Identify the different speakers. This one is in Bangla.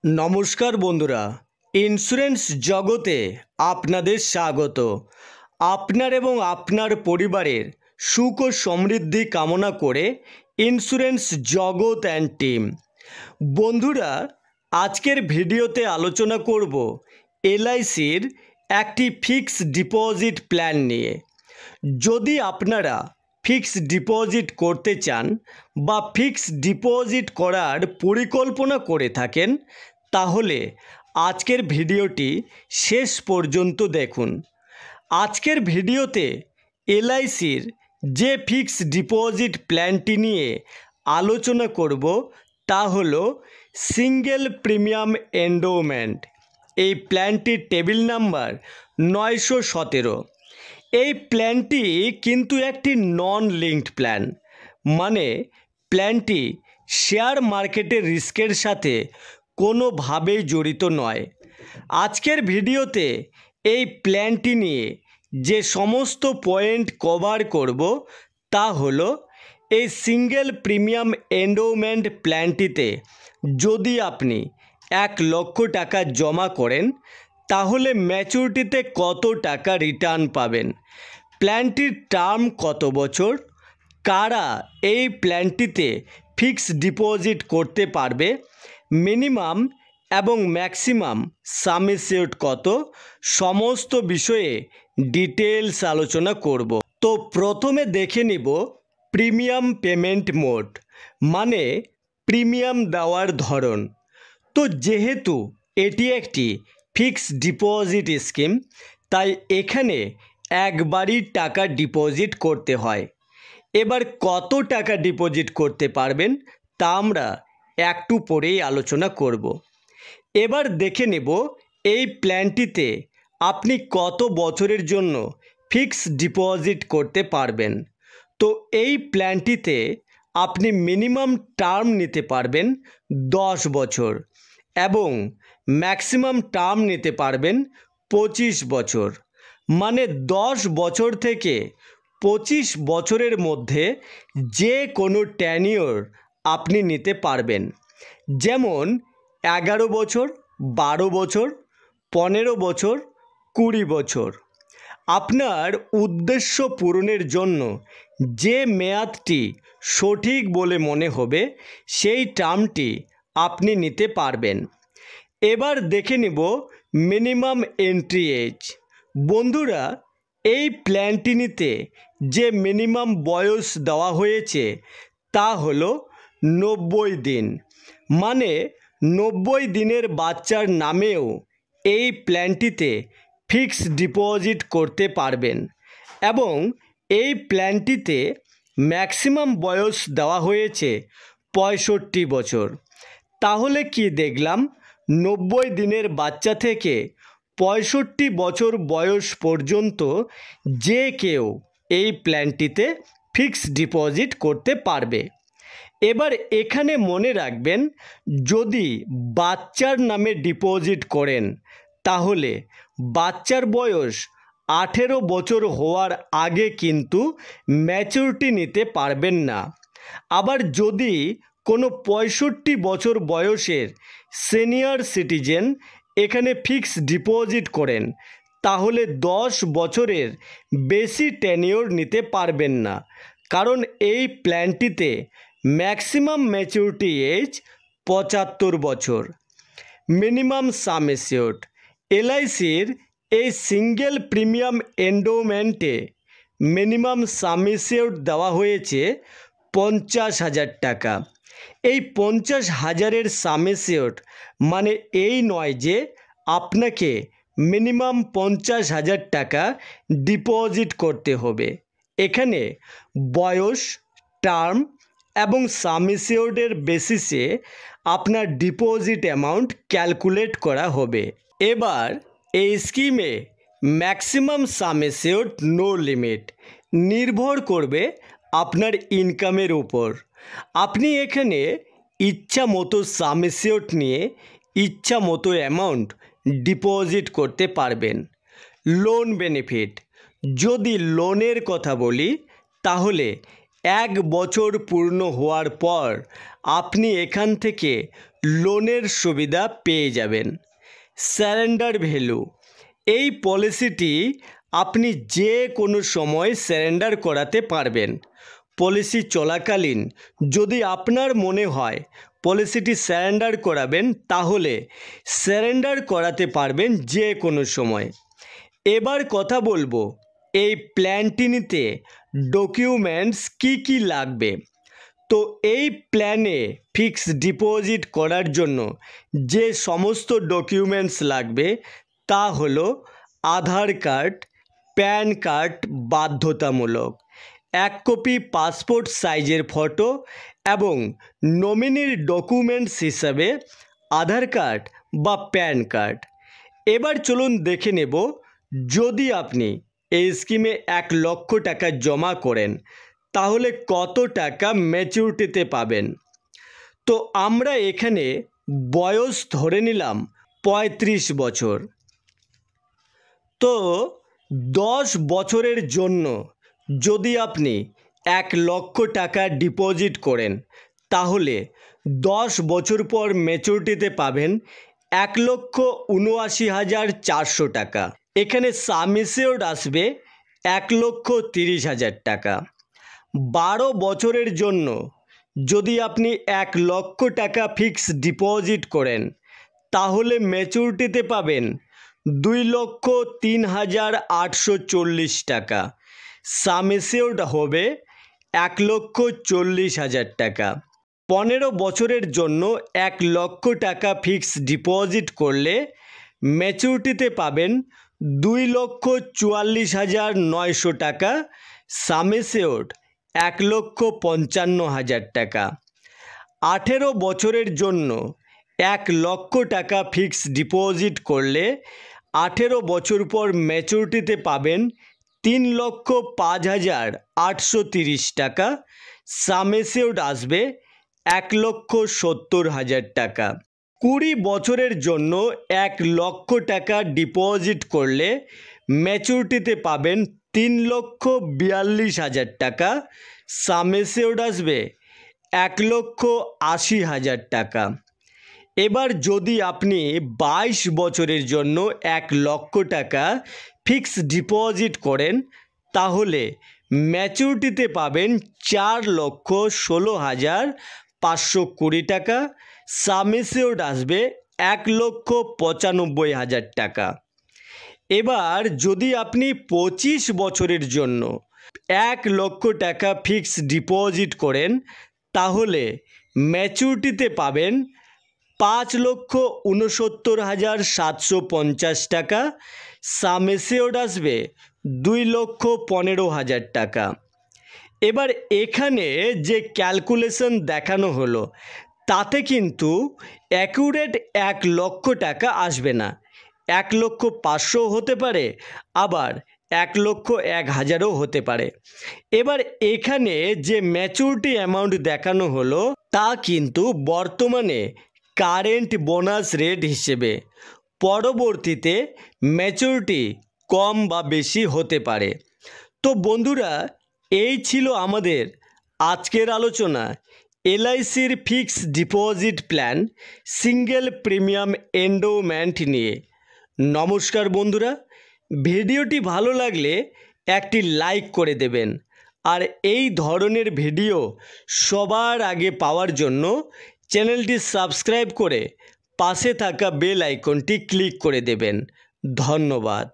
Speaker 1: नमस्कार बंधुरा इन्सुरेंस जगते आपनादेर स्वागत। आपनार एवं आपनार परिवारेर सुख ओ समृद्धि कामना करे इन्सुरेंस जगत एंड टीम। बंधुरा आजकेर भिडियोते आलोचना करब एलआईसिर एकटी फिक्स डिपजिट प्लान निये। यदि आपनारा फिक्स डिपजिट करते चान बा फिक्स डिपजिट करार परिकल्पना करे थाकेन ताहले आजकेर भिडियोटी शेष पर्यन्त देखुन। आजकेर भिडियोते एलआईसिर जे फिक्स डिपजिट प्लानटी निये आलोचना करब ता हलो सिंगल प्रिमियाम एंडोमेंट। এই প্ল্যানটির টেবিল নাম্বার 917। এই প্ল্যানটি কিন্তু একটি নন লিঙ্কড প্ল্যান, মানে প্ল্যানটি শেয়ার মার্কেটের রিস্কের সাথে কোনোভাবেই জড়িত নয়। আজকের ভিডিওতে এই প্ল্যানটি নিয়ে যে সমস্ত পয়েন্ট কভার করব তা হলো এই সিঙ্গেল প্রিমিয়াম এন্ডোমেন্ট প্ল্যানটিতে যদি আপনি 1 লক্ষ টাকা জমা করেন তাহলে ম্যাচুরিটিতে কত টাকা রিটার্ন পাবেন, প্ল্যানটির টার্ম কত বছর, কারা এই প্ল্যানটিতে ফিক্স ডিপোজিট করতে পারবে, মিনিমাম এবং ম্যাক্সিমাম সাম অ্যাসিওর্ড কত, সমস্ত বিষয়ে ডিটেলস আলোচনা করব। তো প্রথমে দেখে নিব প্রিমিয়াম পেমেন্ট মোড, মানে প্রিমিয়াম দেওয়ার ধরন। তো যেহেতু এটি একটি ফিক্স ডিপোজিট স্কিম তাই এখানে একবারই টাকা ডিপোজিট করতে হয়। এবার কত টাকা ডিপোজিট করতে পারবেন তা আমরা একটু পরেই আলোচনা করব। এবার দেখে নেব এই প্ল্যানটিতে আপনি কত বছরের জন্য ফিক্স ডিপোজিট করতে পারবেন। তো এই প্ল্যানটিতে আপনি মিনিমাম টার্ম নিতে পারবেন 10 বছর এবং ম্যাক্সিমাম টার্ম নিতে পারবেন 25 বছর, মানে 10 বছর থেকে 25 বছরের মধ্যে যে কোনো টেনিওর আপনি নিতে পারবেন। যেমন 11 বছর, 12 বছর, 15 বছর, 20 বছর। আপনার উদ্দেশ্য পূরণের জন্য যে মেয়াদটি সঠিক বলে মনে হবে সেই টার্মটি আপনি নিতে পারবেন। এবার দেখে নেব মিনিমাম এন্ট্রি এজ। বন্ধুরা এই প্ল্যানটি নিতে যে মিনিমাম বয়স দেওয়া হয়েছে তা হলো 90 দিন, মানে 90 দিনের বাচ্চার নামেও এই প্ল্যানটিতে ফিক্স ডিপোজিট করতে পারবেন এবং এই প্ল্যানটিতে ম্যাক্সিমাম বয়স দেওয়া হয়েছে 65 বছর। তাহলে কি দেখলাম, 90 দিনের বাচ্চা থেকে 65 বছর বয়স পর্যন্ত যে কেউ এই প্ল্যানটিতে ফিক্স ডিপোজিট করতে পারবে। এবার এখানে মনে রাখবেন, যদি বাচ্চার নামে ডিপোজিট করেন তাহলে বাচ্চার বয়স 18 বছর হওয়ার আগে কিন্তু ম্যাচুরিটি নিতে পারবেন না। আবার যদি কোনো 65 বছর বয়সের সিনিয়র সিটিজেন এখানে ফিক্স ডিপোজিট করেন তাহলে 10 বছরের বেশি টেনিওর নিতে পারবেন না, কারণ এই প্ল্যানটিতে ম্যাক্সিমাম ম্যাচুরিটি এজ 75 বছর। মিনিমাম সাম অ্যাসিওর্ড। এলআইসির এই সিঙ্গেল প্রিমিয়াম এন্ডোমেন্টে মিনিমাম সাম অ্যাসিওর্ড দেওয়া হয়েছে 50,000 টাকা। এই 50,000-এর সাম অ্যাসিওর্ড মানে এই নয় যে আপনাকে মিনিমাম 50,000 টাকা ডিপোজিট করতে হবে। এখানে বয়স, টার্ম এবং সাম অ্যাসিওর্ডের বেসিসে আপনার ডিপোজিট অ্যামাউন্ট ক্যালকুলেট করা হবে। এবার এই স্কিমে ম্যাক্সিমাম সাম অ্যাসিওর্ড নো লিমিট, নির্ভর করবে আপনার ইনকামের উপর। আপনি এখানে ইচ্ছা মতো সাম অ্যাসিওর্ড নিয়ে ইচ্ছা মতো অ্যামাউন্ট ডিপোজিট করতে পারবেন। Loan benefit. যদি লোনের কথা বলি তাহলে 1 বছর পূর্ণ হওয়ার পর আপনি এখান থেকে লোনের সুবিধা পেয়ে যাবেন। সারেন্ডার ভ্যালু, এই পলিসিটি আপনি যে কোনো সময় সারেন্ডার করাতে পারবেন। পলিসি চলাকালীন যদি আপনার মনে হয় পলিসিটি সারেন্ডার করাবেন, তাহলে সারেন্ডার করাতে পারবেন যে কোনো সময়। এবার কথা বলবো এই প্ল্যানটি নিতে ডকুমেন্টস কি লাগবে। তো এই প্ল্যানে ফিক্সড ডিপোজিট করার জন্য যে সমস্ত ডকুমেন্টস লাগবে তা হলো আধার কার্ড, প্যান কার্ড বাধ্যতামূলক, 1 কপি পাসপোর্ট সাইজের ফটো এবং নমিনির ডকুমেন্টস হিসাবে আধার কার্ড বা প্যান কার্ড। এবার চলুন দেখে নেব যদি আপনি এই স্কিমে 1 লক্ষ টাকা জমা করেন তাহলে কত টাকা ম্যাচুরিটিতে পাবেন। তো আমরা এখানে বয়স ধরে নিলাম 35 বছর। তো 10 বছরের জন্য যদি আপনি 1 লক্ষ টাকা ডিপোজিট করেন তাহলে 10 বছর পর ম্যাচুরিটিতে পাবেন 1,79,400 টাকা। এখানে সাম অ্যাসিওর্ড আসবে 1,30,000 টাকা। 12 বছরের জন্য যদি আপনি 1 লক্ষ টাকা ফিক্সড ডিপোজিট করেন তাহলে ম্যাচুরিটিতে পাবেন 2,03,840 টাকা। সাম অ্যাসিওর্ড হবে 1,40,000 টাকা। 15 বছরের জন্য 1 লক্ষ টাকা ফিক্সড ডিপোজিট করলে ম্যাচুরিটিতে পাবেন 2,44,900 টাকা। সাম অ্যাসিওর্ড 1,55,000 টাকা। 18 বছরের জন্য 1 লক্ষ টাকা ফিক্সড ডিপোজিট করলে 18 বছর পর ম্যাচুরিটিতে পাবেন 3,05,830 টাকা। সাম অ্যাসিওর্ড আসবে 1,70,000 টাকা। 20 বছরের জন্য 1 লক্ষ টাকা ডিপোজিট করলে ম্যাচুরিটিতে পাবেন 3,42,000 টাকা। সাম অ্যাসিওর্ড আসবে 1,80,000 টাকা। এবার যদি আপনি 22 বছরের জন্য 1 লক্ষ টাকা ফিক্সড ডিপোজিট করেন তাহলে ম্যাচুরিটিতে পাবেন 4,16,520 টাকা। সাম অ্যাসিওর্ড আসবে 1,95,000 টাকা। এবার যদি আপনি 25 বছরের জন্য 1 লক্ষ টাকা ফিক্সড ডিপোজিট করেন তাহলে ম্যাচুরিটিতে পাবেন 5,69,750 টাকা। সাম অ্যাসিওর্ড আসবে 2,15,000 টাকা। এবার এখানে যে ক্যালকুলেশন দেখানো হলো তাতে কিন্তু অ্যাকুরেট 1 লক্ষ টাকা আসবে না। 1,05,000 হতে পারে, আবার 1,01,000ও হতে পারে। এবার এখানে যে ম্যাচুরিটি অ্যামাউন্ট দেখানো হলো তা কিন্তু বর্তমানে কারেন্ট বোনাস রেট হিসেবে, পরবর্তীতে ম্যাচুরিটি কম বা বেশি হতে পারে। তো বন্ধুরা, এই ছিল আমাদের আজকের আলোচনা এলআইসির fixed deposit plan single premium endowment নিয়ে। নমস্কার বন্ধুরা, ভিডিওটি ভালো লাগলে একটি লাইক করে দেবেন, আর এই ধরনের ভিডিও সবার আগে পাওয়ার জন্য চ্যানেলটি সাবস্ক্রাইব করে পাশে থাকা বেল আইকনটি ক্লিক করে দেবেন। ধন্যবাদ।